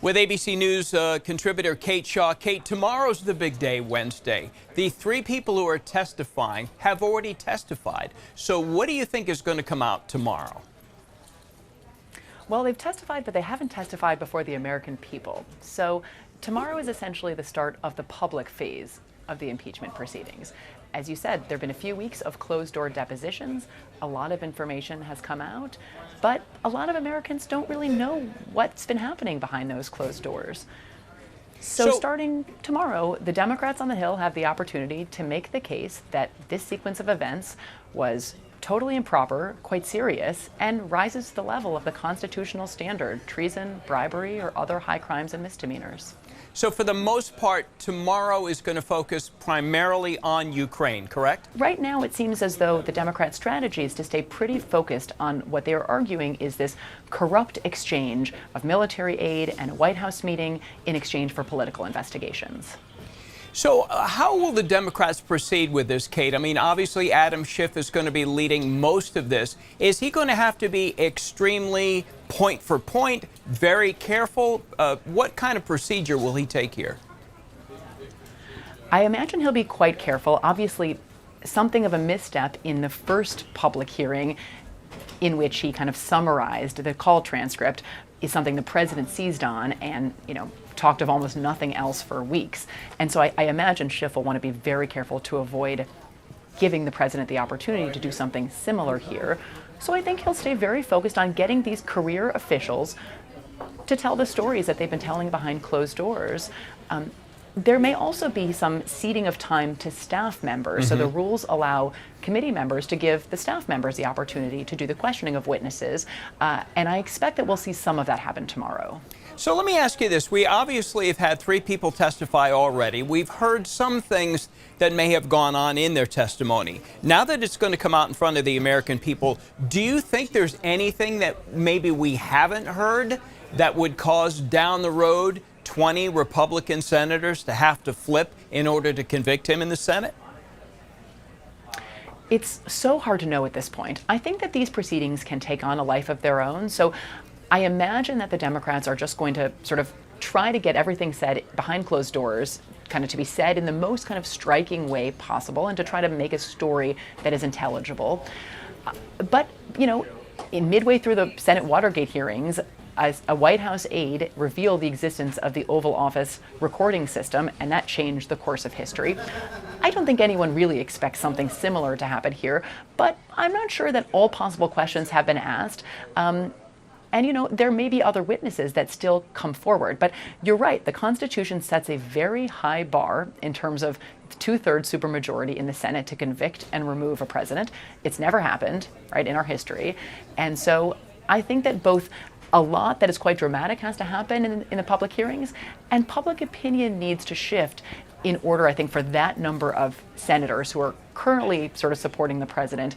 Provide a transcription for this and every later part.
With ABC News contributor Kate Shaw. Kate, tomorrow's the big day, Wednesday. The three people who are testifying have already testified. So what do you think is going to come out tomorrow? Well, they've testified, but they haven't testified before the American people. So tomorrow is essentially the start of the public phase of the impeachment proceedings. As you said, there have been a few weeks of closed-door depositions. A lot of information has come out, but a lot of Americans don't really know what's been happening behind those closed doors. So starting tomorrow, the Democrats on the Hill have the opportunity to make the case that this sequence of events was totally improper, quite serious, and rises to the level of the constitutional standard, treason, bribery, or other high crimes and misdemeanors. So for the most part, tomorrow is going to focus primarily on Ukraine, correct? Right now, it seems as though the Democrat strategy is to stay pretty focused on what they are arguing is this corrupt exchange of military aid and a White House meeting in exchange for political investigations. So how will the Democrats proceed with this, Kate? I mean, obviously, Adam Schiff is going to be leading most of this. Is he going to have to be extremely point for point, very careful? What kind of procedure will he take here? I imagine he'll be quite careful. Obviously, something of a misstep in the first public hearing in which he kind of summarized the call transcript is something the president seized on and, talked of almost nothing else for weeks. And so I imagine Schiff will want to be very careful to avoid giving the president the opportunity to do something similar here. So I think he'll stay very focused on getting these career officials to tell the stories that they've been telling behind closed doors. There may also be some ceding of time to staff members. So the rules allow committee members to give the staff members the opportunity to do the questioning of witnesses. And I expect that we'll see some of that happen tomorrow. So let me ask you this. We obviously have had three people testify already. We've heard some things that may have gone on in their testimony. Now that it's going to come out in front of the American people, do you think there's anything that maybe we haven't heard that would cause down the road 20 Republican senators to have to flip in order to convict him in the Senate? It's so hard to know at this point. I think that these proceedings can take on a life of their own. So I imagine that the Democrats are just going to sort of try to get everything said behind closed doors, kind of to be said in the most kind of striking way possible and to try to make a story that is intelligible. But, in midway through the Senate Watergate hearings, as a White House aide revealed the existence of the Oval Office recording system, and that changed the course of history. I don't think anyone really expects something similar to happen here, but I'm not sure that all possible questions have been asked. And, there may be other witnesses that still come forward. But you're right, the Constitution sets a very high bar in terms of two-thirds supermajority in the Senate to convict and remove a president. It's never happened, right, in our history. And so I think that both a lot that is quite dramatic has to happen in the public hearings, and public opinion needs to shift in order, I think, for that number of senators who are currently sort of supporting the president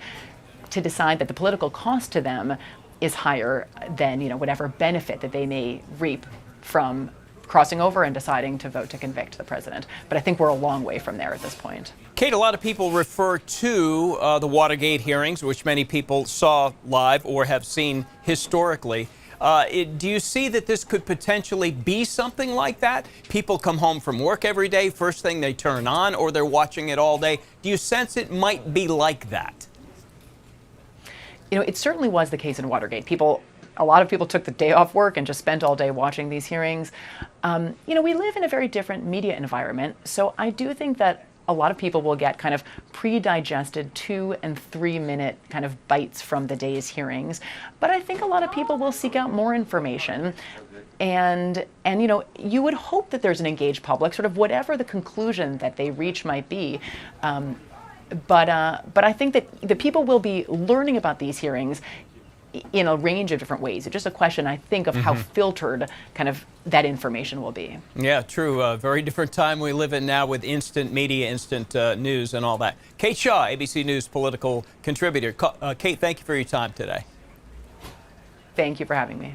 to decide that the political cost to them is higher than whatever benefit that they may reap from crossing over and deciding to vote to convict the president. But I think we're a long way from there at this point. Kate, a lot of people refer to the Watergate hearings, which many people saw live or have seen historically. Do you see that this could potentially be something like that? People come home from work every day, first thing they turn on, or they're watching it all day. Do you sense it might be like that? It certainly was the case in Watergate. A lot of people took the day off work and just spent all day watching these hearings. We live in a very different media environment, so I do think that a lot of people will get kind of pre-digested 2- and 3-minute kind of bites from the day's hearings. But I think a lot of people will seek out more information. And you would hope that there's an engaged public, sort of whatever the conclusion that they reach might be. But I think that the people will be learning about these hearings in a range of different ways. It's just a question, I think, of how filtered kind of that information will be. Yeah, true. Very different time we live in now with instant media, instant news and all that. Kate Shaw, ABC News political contributor. Kate, thank you for your time today. Thank you for having me.